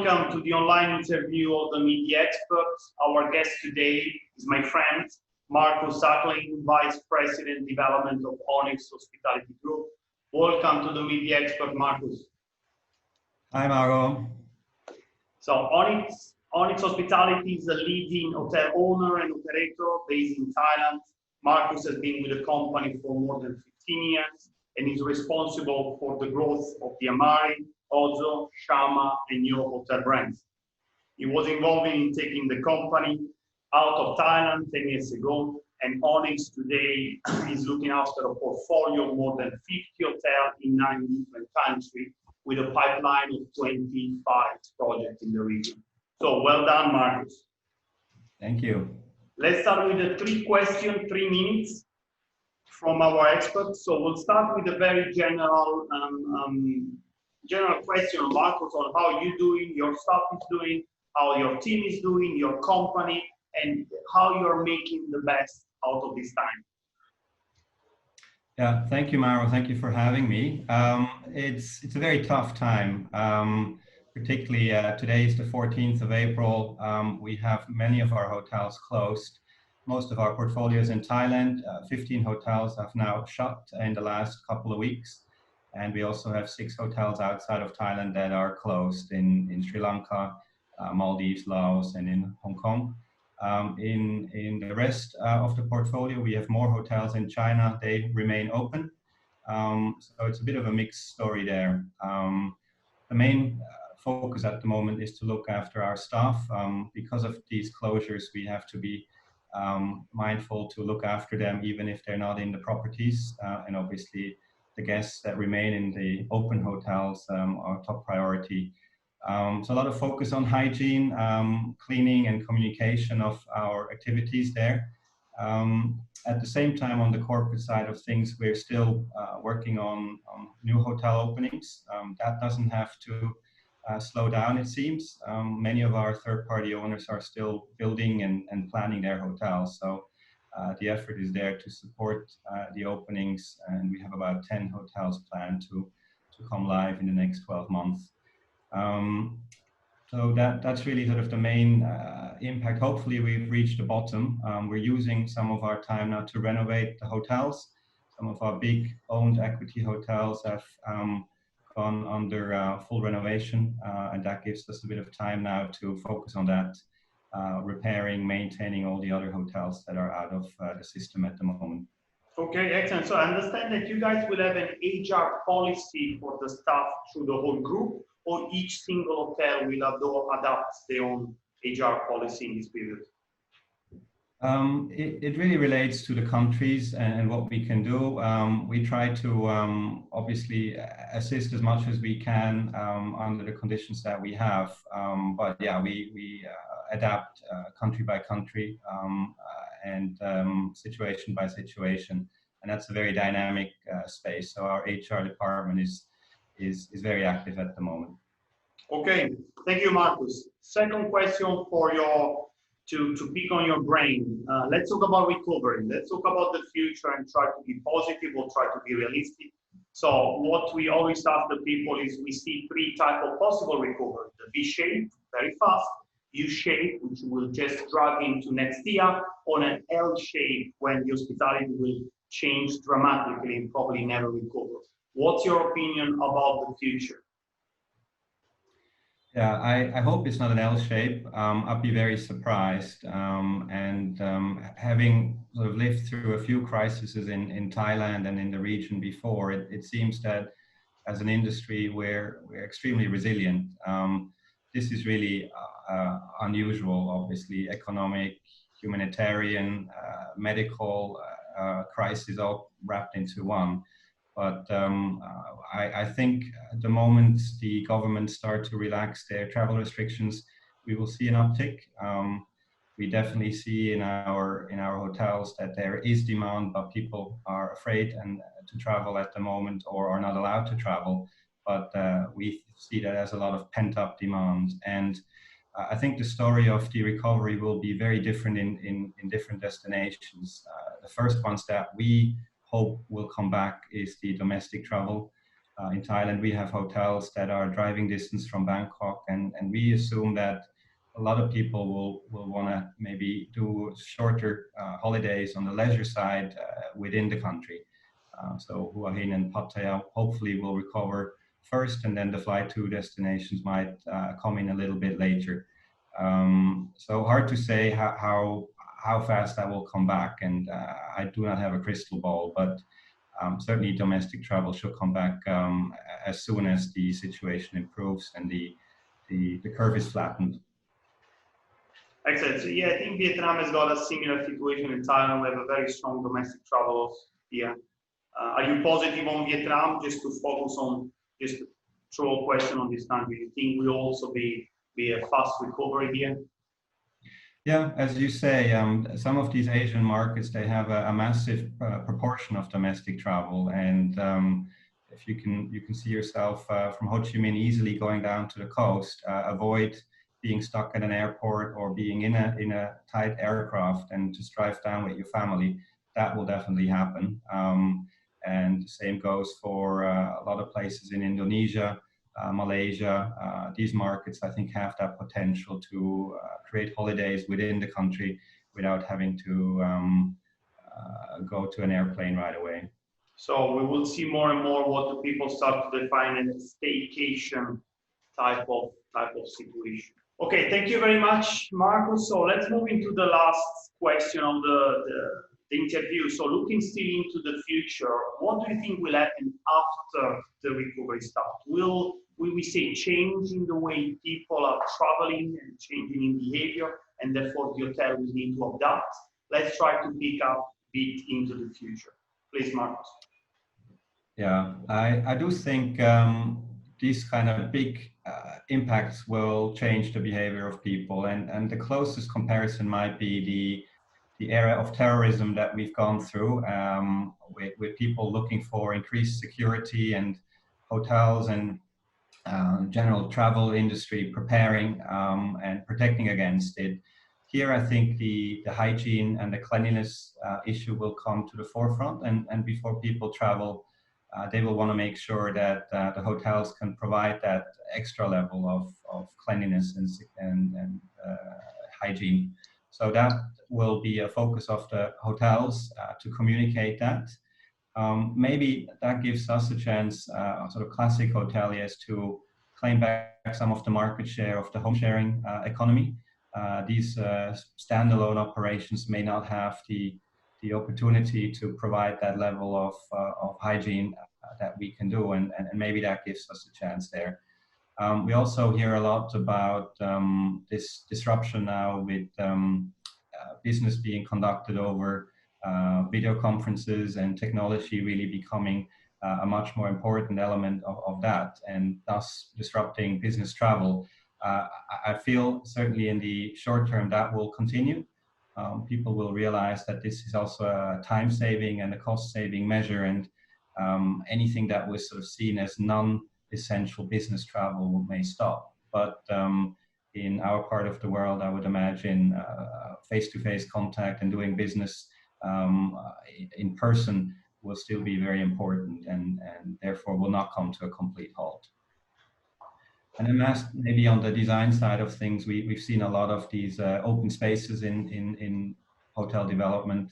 welcome to the online interview of the media experts. Our guest today is my friend, Markus Aklin, Vice President Development of ONYX Hospitality Group. Welcome to the media expert, Markus. Hi, Mauro. So ONYX Hospitality is a leading hotel owner and operator based in Thailand. Markus has been with the company for more than 15 years and is responsible for the growth of the Amari, Ozo, Shama, and Neo hotel brands. He was involved in taking the company out of Thailand 10 years ago, and ONYX today is looking after a portfolio of more than 50 hotels in 9 different countries with a pipeline of 25 projects in the region. So well done, Markus. Thank you. Let's start with the 3 questions, 3 minutes from our experts. So we'll start with a very general question, Markus, on how you're doing, your staff is doing, how your team is doing, your company, and how you're making the best out of this time. Yeah, thank you, Mauro. Thank you for having me. It's a very tough time, particularly today is the 14th of April. We have many of our hotels closed. Most of our portfolios in Thailand, 15 hotels have now shut in the last couple of weeks. And we also have 6 hotels outside of Thailand that are closed in Sri Lanka, Maldives, Laos, and in Hong Kong. In the rest of the portfolio, we have more hotels in China. They remain open. So it's a bit of a mixed story there. The main focus at the moment is to look after our staff. Because of these closures, we have to be mindful to look after them, even if they're not in the properties. And obviously, the guests that remain in the open hotels are top priority. So a lot of focus on hygiene, cleaning and communication of our activities there. At the same time, on the corporate side of things, we're still working on new hotel openings. That doesn't have to slow down, it seems. Many of our third-party owners are still building and planning their hotels. So the effort is there to support the openings, and we have about 10 hotels planned to come live in the next 12 months. So that's really sort of the main impact. Hopefully we've reached the bottom. We're using some of our time now to renovate the hotels. Some of our big owned equity hotels have gone under full renovation, and that gives us a bit of time now to focus on that. Repairing, maintaining all the other hotels that are out of the system at the moment. Okay, excellent. So I understand that you guys will have an HR policy for the staff through the whole group, or each single hotel will adapt their own HR policy in this period? It really relates to the countries and what we can do. We try to obviously assist as much as we can under the conditions that we have. But yeah, we adapt country by country and situation by situation. And that's a very dynamic space. So our HR department is very active at the moment. Okay, thank you, Markus. Second question for to pick on your brain. Let's talk about recovery. Let's talk about the future and try to be positive or try to be realistic. So what we always ask the people is we see 3 types of possible recovery. The V shape, very fast, U shape, which will just drag into next year, or an L shape when the hospitality will change dramatically and probably never recover. What's your opinion about the future? Yeah, I hope it's not an L shape. I'd be very surprised. Having sort of lived through a few crises in Thailand and in the region before, it seems that as an industry, we're extremely resilient. This is really unusual, obviously, economic, humanitarian, medical crisis all wrapped into one. But I think the moment the governments start to relax their travel restrictions, we will see an uptick. We definitely see in our hotels that there is demand, but people are afraid to travel at the moment or are not allowed to travel. But we see that as a lot of pent-up demand. And I think the story of the recovery will be very different in different destinations. The first ones that we hope will come back is the domestic travel. In Thailand, we have hotels that are driving distance from Bangkok, and we assume that a lot of people will want to maybe do shorter holidays on the leisure side within the country. So Hua Hin and Pattaya hopefully will recover first, and then the flight to destinations might come in a little bit later. So hard to say how fast that will come back, and I do not have a crystal ball, but certainly domestic travel should come back as soon as the situation improves and the curve is flattened. Excellent. So yeah, I think Vietnam has got a similar situation in Thailand. We have a very strong domestic travel here. Are you positive on Vietnam? Just to focus on, just to throw a question on this country. Do you think will also be a fast recovery here? Yeah, as you say, some of these Asian markets, they have a massive proportion of domestic travel, and if you can see yourself from Ho Chi Minh easily going down to the coast, avoid being stuck at an airport or being in a tight aircraft and just drive down with your family. That will definitely happen. And the same goes for a lot of places in Indonesia, Malaysia. These markets, I think, have that potential to create holidays within the country without having to go to an airplane right away. So we will see more and more what the people start to define as staycation type of situation. Okay, thank you very much, Markus. So let's move into the last question of the interview. So looking still into the future, what do you think will happen after the recovery starts? Will we see change in the way people are traveling and changing in behavior, and therefore the hotel will need to adapt? Let's try to pick up a bit into the future. Please, Markus. Yeah, I do think these kind of big impacts will change the behavior of people, and the closest comparison might be the era of terrorism that we've gone through, with people looking for increased security, and hotels and general travel industry preparing and protecting against it. Here, I think the hygiene and the cleanliness issue will come to the forefront, and before people travel, they will want to make sure that the hotels can provide that extra level of cleanliness and hygiene. So that will be a focus of the hotels to communicate that. Maybe that gives us a chance, sort of classic hoteliers, to claim back some of the market share of the home sharing economy. These standalone operations may not have the opportunity to provide that level of hygiene that we can do, and maybe that gives us a chance there. We also hear a lot about this disruption now with business being conducted over video conferences, and technology really becoming a much more important element of that, and thus disrupting business travel. I feel certainly in the short term that will continue. People will realize that this is also a time-saving and a cost-saving measure, and anything that was sort of seen as non-essential business travel may stop. But in our part of the world, I would imagine face-to-face contact and doing business in person will still be very important, and therefore will not come to a complete halt. And then maybe on the design side of things, we've seen a lot of these open spaces in hotel development.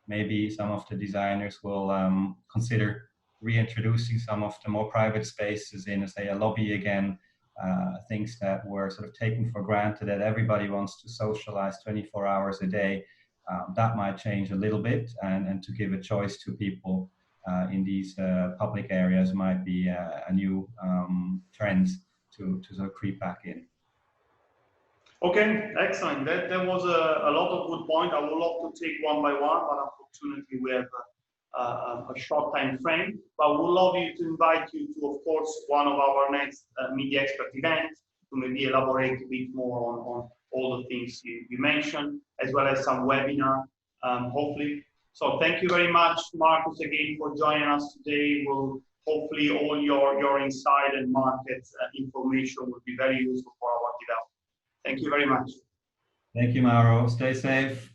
Maybe some of the designers will consider reintroducing some of the more private spaces in, say, a lobby again, things that were sort of taken for granted, that everybody wants to socialize 24 hours a day. That might change a little bit, and to give a choice to people in these public areas might be a new trend to sort of creep back in. Okay, excellent. That was a lot of good points. I would love to take one by one, but unfortunately we have a short time frame. But we would love you to invite you to, of course, one of our next media expert events to maybe elaborate a bit more on all the things you mentioned, as well as some webinar, hopefully. So thank you very much, Markus, again for joining us today. We'll hopefully all your insight and market information will be very useful for our development. Thank you very much. Thank you, Mauro. Stay safe.